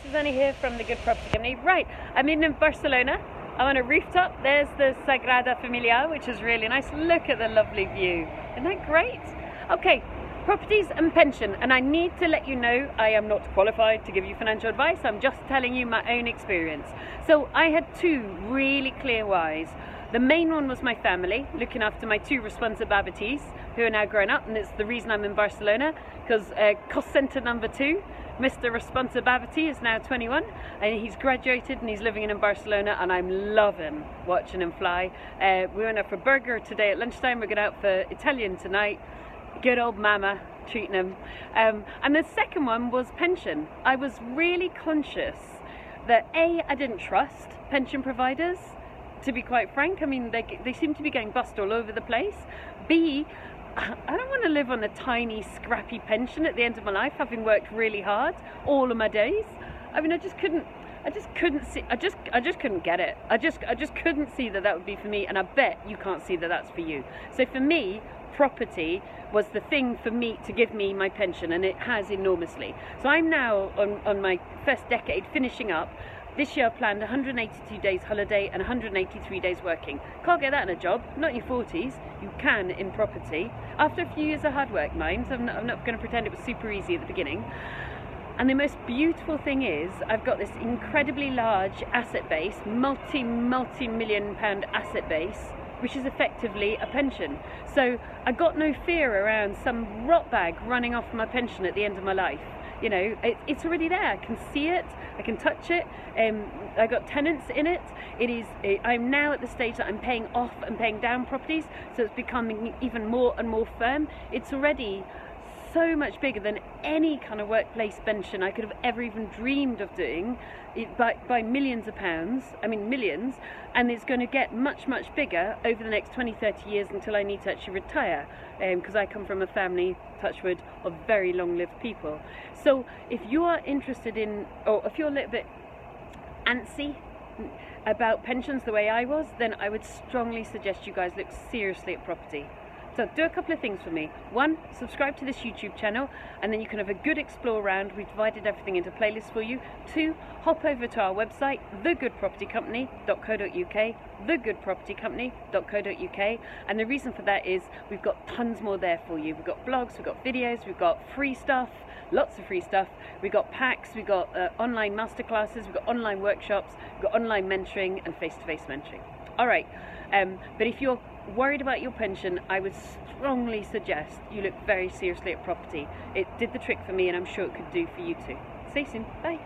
Susannah here from the Good Property Company. Right, I'm in Barcelona. I'm on a rooftop. There's the Sagrada Familia, which is really nice. Look at the lovely view. Isn't that great? Okay, properties and pension. And I need to let you know I am not qualified to give you financial advice. I'm just telling you my own experience. So I had two really clear whys. The main one was my family, looking after my two responsa-babities, who are now grown up, and it's the reason I'm in Barcelona, because cost centre number 2, Mr. Responsa-babity, is now 21, and he's graduated and he's living in Barcelona, and I'm loving watching him fly. We went out for a burger today at lunchtime. We're going out for Italian tonight. Good old mama treating him. And the second one was pension. I was really conscious that A, I didn't trust pension providers, to be quite frank. I mean, they seem to be getting bust all over the place. B, I don't want to live on a tiny scrappy pension at the end of my life, having worked really hard all of my days. I mean, I just couldn't get it. I just couldn't see that would be for me, and I bet you can't see that that's for you. So for me, property was the thing for me to give me my pension, and it has enormously. So I'm now on my first decade, finishing up. This year I've planned 182 days holiday and 183 days working. Can't get that in a job, not in your 40s. You can in property. After a few years of hard work, mind. I'm not going to pretend it was super easy at the beginning. And the most beautiful thing is, I've got this incredibly large asset base, multi-million pound asset base, which is effectively a pension. So I got no fear around some rot bag running off my pension at the end of my life. You know, it's already there. I can see it, I can touch it. I got tenants in it. I'm now at the stage that I'm paying off and paying down properties, so it's becoming even more and more firm. It's already so much bigger than any kind of workplace pension I could have ever even dreamed of doing, by millions of pounds, I mean millions, and it's going to get much bigger over the next 20-30 years until I need to actually retire, because I come from a family, touch wood, of very long-lived people. So if you are interested in, or if you're a little bit antsy about pensions the way I was, then I would strongly suggest you guys look seriously at property. So do a couple of things for me. 1, subscribe to this YouTube channel, and then you can have a good explore around. We've divided everything into playlists for you. 2, hop over to our website, thegoodpropertycompany.co.uk, thegoodpropertycompany.co.uk, and the reason for that is we've got tons more there for you. We've got blogs, we've got videos, we've got free stuff, lots of free stuff. We've got packs, we've got online masterclasses, we've got online workshops, we've got online mentoring and face-to-face mentoring. All right, but if you're worried about your pension, I would strongly suggest you look very seriously at property. It did the trick for me, and I'm sure it could do for you too. See you soon. Bye.